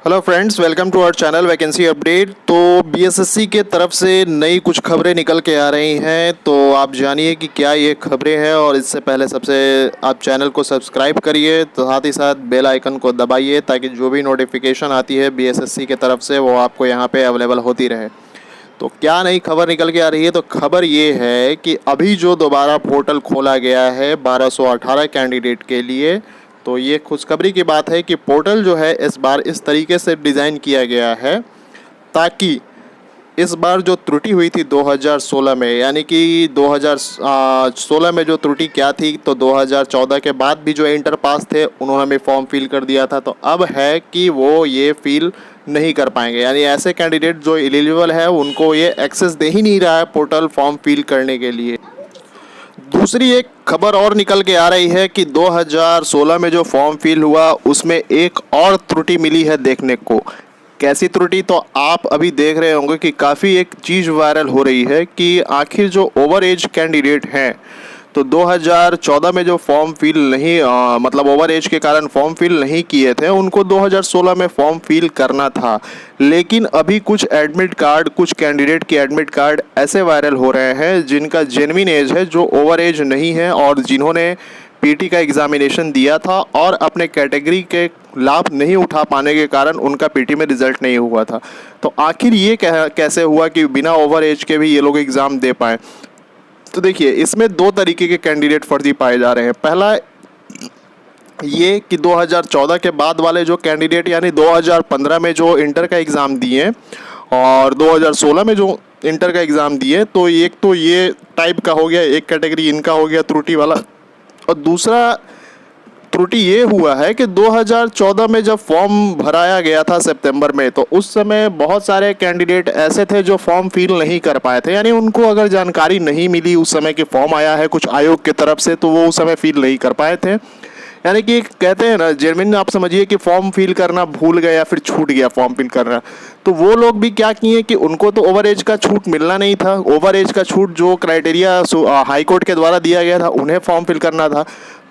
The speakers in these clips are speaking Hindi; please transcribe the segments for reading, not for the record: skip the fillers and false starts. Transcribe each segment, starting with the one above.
Hello friends, welcome to our channel vacancy update. तो बीएसएससी के तरफ से नई कुछ खबरें निकल के आ रही हैं, तो आप जानिए कि क्या ये खबरें हैं। और इससे पहले सबसे आप चैनल को सब्सक्राइब करिए, तो साथ ही साथ बेल आइकन को दबाइए ताकि जो भी नोटिफिकेशन आती है बीएसएससी के तरफ से वो आपको यहाँ पे अवेलेबल होती रहे। तो क्या नई खबर निकल के आ रही है? तो खबर ये है कि अभी जो दोबारा पोर्टल खोला गया है 1218 कैंडिडेट के लिए, तो ये खुशखबरी की बात है कि पोर्टल जो है इस बार इस तरीके से डिज़ाइन किया गया है ताकि इस बार जो त्रुटि हुई थी 2016 में, यानी कि 2016 में जो त्रुटि क्या थी, तो 2014 के बाद भी जो इंटर पास थे उन्होंने भी फॉर्म फिल कर दिया था। तो अब है कि वो ये फिल नहीं कर पाएंगे, यानी ऐसे कैंडिडेट जो एलिजिबल है उनको ये एक्सेस दे ही नहीं रहा है पोर्टल फॉर्म फिल करने के लिए। दूसरी एक खबर और निकल के आ रही है कि 2016 में जो फॉर्म फिल हुआ उसमें एक और त्रुटि मिली है देखने को। कैसी त्रुटि? तो आप अभी देख रहे होंगे कि काफ़ी एक चीज़ वायरल हो रही है कि आखिर जो ओवर एज कैंडिडेट हैं, तो 2014 में जो फॉर्म फिल नहीं मतलब ओवर एज के कारण फॉर्म फिल नहीं किए थे, उनको 2016 में फॉर्म फिल करना था। लेकिन अभी कुछ एडमिट कार्ड, कुछ कैंडिडेट के एडमिट कार्ड ऐसे वायरल हो रहे हैं जिनका जेन्युइन एज है, जो ओवर एज नहीं है, और जिन्होंने पीटी का एग्जामिनेशन दिया था और अपने कैटेगरी के लाभ नहीं उठा पाने के कारण उनका पीटी में रिजल्ट नहीं हुआ था। तो आखिर ये कैसे हुआ कि बिना ओवर एज के भी ये लोग एग्ज़ाम दे पाए? तो देखिए, इसमें दो तरीके के कैंडिडेट फर्जी पाए जा रहे हैं। पहला ये कि 2014 के बाद वाले जो कैंडिडेट, यानी 2015 में जो इंटर का एग्ज़ाम दिए और 2016 में जो इंटर का एग्ज़ाम दिए, तो एक तो ये टाइप का हो गया, एक कैटेगरी इनका हो गया त्रुटि वाला। और दूसरा त्रुटि ये हुआ है कि 2014 में जब फॉर्म भराया गया था सितंबर में, तो उस समय बहुत सारे कैंडिडेट ऐसे थे जो फॉर्म फिल नहीं कर पाए थे, यानी उनको अगर जानकारी नहीं मिली उस समय कि फॉर्म आया है कुछ आयोग की तरफ से, तो वो उस समय फिल नहीं कर पाए थे। यानी कि कहते हैं ना, जेन्युइन आप समझिए कि फॉर्म फिल करना भूल गए या फिर छूट गया फॉर्म फिल करना। तो वो लोग भी क्या किए कि उनको तो ओवर एज का छूट मिलना नहीं था, ओवर एज का छूट जो क्राइटेरिया हाई कोर्ट के द्वारा दिया गया था उन्हें फॉर्म फिल करना था।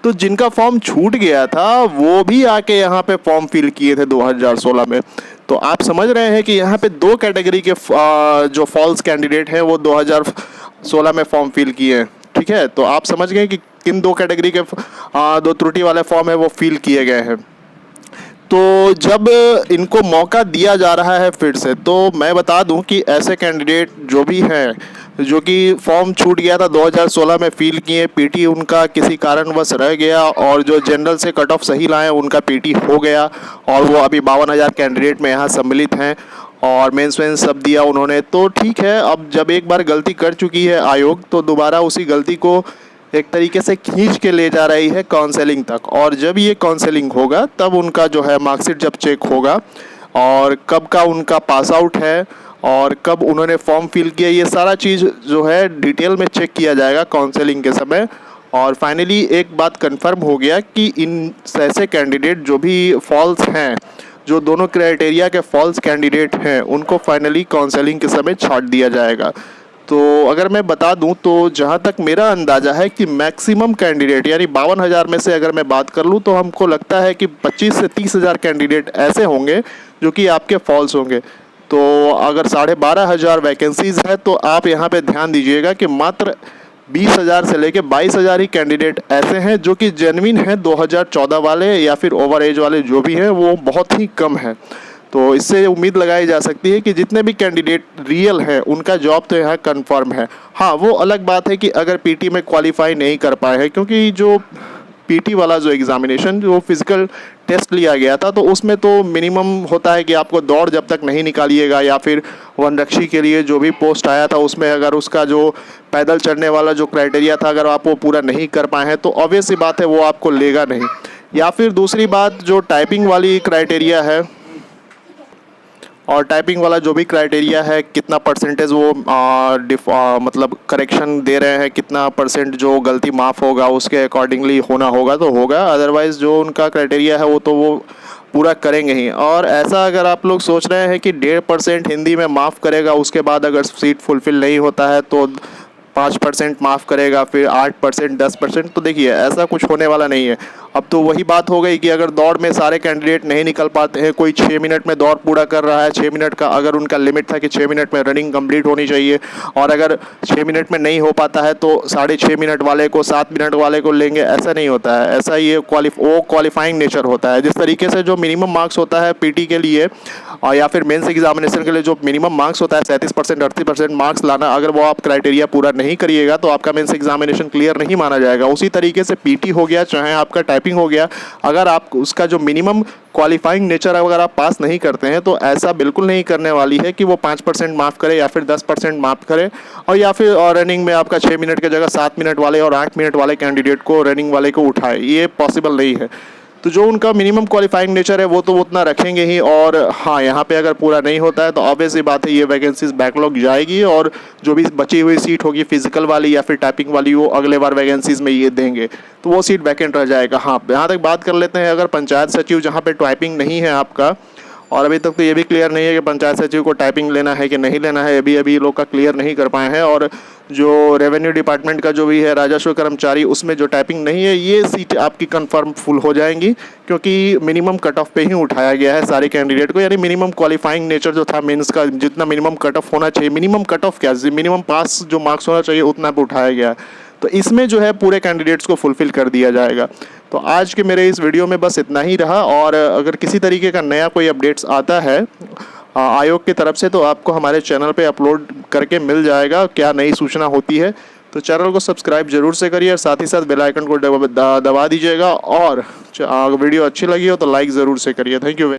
तो जिनका फॉर्म छूट गया था वो भी आके यहाँ पे फॉर्म फिल किए थे 2016 में। तो आप समझ रहे हैं कि यहाँ पे दो कैटेगरी के जो फॉल्स कैंडिडेट हैं वो 2016 में फॉर्म फिल किए हैं। ठीक है, तो आप समझ गए कि किन दो कैटेगरी के दो त्रुटि वाले फॉर्म है वो फिल किए गए हैं। तो जब इनको मौका दिया जा रहा है फिर से, तो मैं बता दूं कि ऐसे कैंडिडेट जो भी हैं, जो कि फॉर्म छूट गया था 2016 में फिल किए, पीटी उनका किसी कारणवश रह गया और जो जनरल से कट ऑफ सही लाए उनका पीटी हो गया और वो अभी 52,000 कैंडिडेट में यहाँ सम्मिलित हैं और मेंस वेंस सब दिया उन्होंने, तो ठीक है। अब जब एक बार गलती कर चुकी है आयोग, तो दोबारा उसी गलती को एक तरीके से खींच के ले जा रही है काउंसलिंग तक। और जब ये काउंसलिंग होगा तब उनका जो है मार्कशीट जब चेक होगा और कब का उनका पास आउट है और कब उन्होंने फॉर्म फिल किया, ये सारा चीज़ जो है डिटेल में चेक किया जाएगा काउंसलिंग के समय। और फाइनली एक बात कंफर्म हो गया कि इन ऐसे कैंडिडेट जो भी फॉल्स हैं, जो दोनों क्राइटेरिया के फॉल्स कैंडिडेट हैं, उनको फाइनली काउंसलिंग के समय छांट दिया जाएगा। तो अगर मैं बता दूं तो जहां तक मेरा अंदाज़ा है कि मैक्सिमम कैंडिडेट, यानी 52,000 में से अगर मैं बात कर लूं तो हमको लगता है कि 25 से 30,000 कैंडिडेट ऐसे होंगे जो कि आपके फॉल्स होंगे। तो अगर 12,500 वैकेंसीज़ है तो आप यहाँ पे ध्यान दीजिएगा कि मात्र 20,000 से लेके 22,000 ही कैंडिडेट ऐसे हैं जो कि जेन्युइन हैं 2014 वाले, या फिर ओवर एज वाले जो भी हैं वो बहुत ही कम है। तो इससे उम्मीद लगाई जा सकती है कि जितने भी कैंडिडेट रियल हैं उनका जॉब तो यहाँ कंफर्म है। हाँ, वो अलग बात है कि अगर पीटी में क्वालिफाई नहीं कर पाए हैं, क्योंकि जो पीटी वाला जो एग्ज़ामिनेशन, जो फिज़िकल टेस्ट लिया गया था, तो उसमें तो मिनिमम होता है कि आपको दौड़ जब तक नहीं निकालिएगा या फिर वनरक्षी के लिए जो भी पोस्ट आया था उसमें अगर उसका जो पैदल चढ़ने वाला जो क्राइटेरिया था अगर आप वो पूरा नहीं कर पाए हैं तो ऑब्वियस सी बात है वो आपको लेगा नहीं। या फिर दूसरी बात, जो टाइपिंग वाली क्राइटेरिया है और टाइपिंग वाला जो भी क्राइटेरिया है, कितना परसेंटेज वो मतलब करेक्शन दे रहे हैं, कितना परसेंट जो गलती माफ़ होगा उसके अकॉर्डिंगली होना होगा तो होगा, अदरवाइज़ जो उनका क्राइटेरिया है वो तो वो पूरा करेंगे ही। और ऐसा अगर आप लोग सोच रहे हैं कि 1.5% हिंदी में माफ़ करेगा, उसके बाद अगर सीट फुलफ़िल नहीं होता है तो 5% माफ़ करेगा, फिर 8%, 10%, तो देखिए ऐसा कुछ होने वाला नहीं है। अब तो वही बात हो गई कि अगर दौड़ में सारे कैंडिडेट नहीं निकल पाते हैं, कोई 6 मिनट में दौड़ पूरा कर रहा है, 6 मिनट का अगर उनका लिमिट था कि 6 मिनट में रनिंग कंप्लीट होनी चाहिए, और अगर 6 मिनट में नहीं हो पाता है तो 6.5 मिनट वाले को 7 मिनट वाले को लेंगे, ऐसा नहीं होता है। ऐसा ये क्वालिफाइंग नेचर होता है। जिस तरीके से जो मिनिमम मार्क्स होता है पीटी के लिए और या फिर मेंस एग्जामिनेशन के लिए जो मिनिमम मार्क्स होता है 37% 38% मार्क्स लाना, अगर वो आप क्राइटेरिया पूरा नहीं करिएगा तो आपका मेंस एग्जामिनेशन क्लियर नहीं माना जाएगा। उसी तरीके से पीटी हो गया चाहे आपका टाइपिंग हो गया, अगर आप उसका जो मिनिमम क्वालिफाइंग नेचर अगर आप पास नहीं करते हैं तो ऐसा बिल्कुल नहीं करने वाली है कि वो 5% माफ़ करे या फिर 10% माफ़ करे, और या फिर और रनिंग में आपका 6 मिनट की जगह 7 मिनट वाले और 8 मिनट वाले कैंडिडेट को रनिंग वाले को उठाए। ये पॉसिबल नहीं है। तो जो उनका मिनिमम क्वालिफाइंग नेचर है वो तो उतना रखेंगे ही। और हाँ, यहाँ पे अगर पूरा नहीं होता है तो ऑब्वियस ही बात है ये वैकेंसीज बैकलॉग जाएगी, और जो भी बची हुई सीट होगी फिजिकल वाली या फिर टाइपिंग वाली वो अगले बार वैकेंसीज में ये देंगे, तो वो सीट वैकेंट रह जाएगा। हाँ, यहाँ तक बात कर लेते हैं अगर पंचायत सचिव जहाँ पे टाइपिंग नहीं है आपका, और अभी तक तो ये भी क्लियर नहीं है कि पंचायत सचिव को टाइपिंग लेना है कि नहीं लेना है, अभी लोग का क्लियर नहीं कर पाए हैं। और जो रेवेन्यू डिपार्टमेंट का जो भी है राजस्व कर्मचारी, उसमें जो टाइपिंग नहीं है ये सीट आपकी कंफर्म फुल हो जाएंगी, क्योंकि मिनिमम कट ऑफ पे ही उठाया गया है सारे कैंडिडेट को। यानी मिनिमम क्वालिफाइंग नेचर जो था मेंस का, जितना मिनिमम कट ऑफ होना चाहिए, मिनिमम कट ऑफ क्या, मिनिमम पास जो मार्क्स होना चाहिए उतना पे उठाया गया है। तो इसमें जो है पूरे कैंडिडेट्स को फुलफिल कर दिया जाएगा। तो आज के मेरे इस वीडियो में बस इतना ही रहा, और अगर किसी तरीके का नया कोई अपडेट्स आता है आयोग की तरफ से तो आपको हमारे चैनल पे अपलोड करके मिल जाएगा, क्या नई सूचना होती है। तो चैनल को सब्सक्राइब जरूर से करिए और साथ ही साथ बेल आइकन को दबा दीजिएगा, और वीडियो अच्छी लगी हो तो लाइक ज़रूर से करिए। Thank you.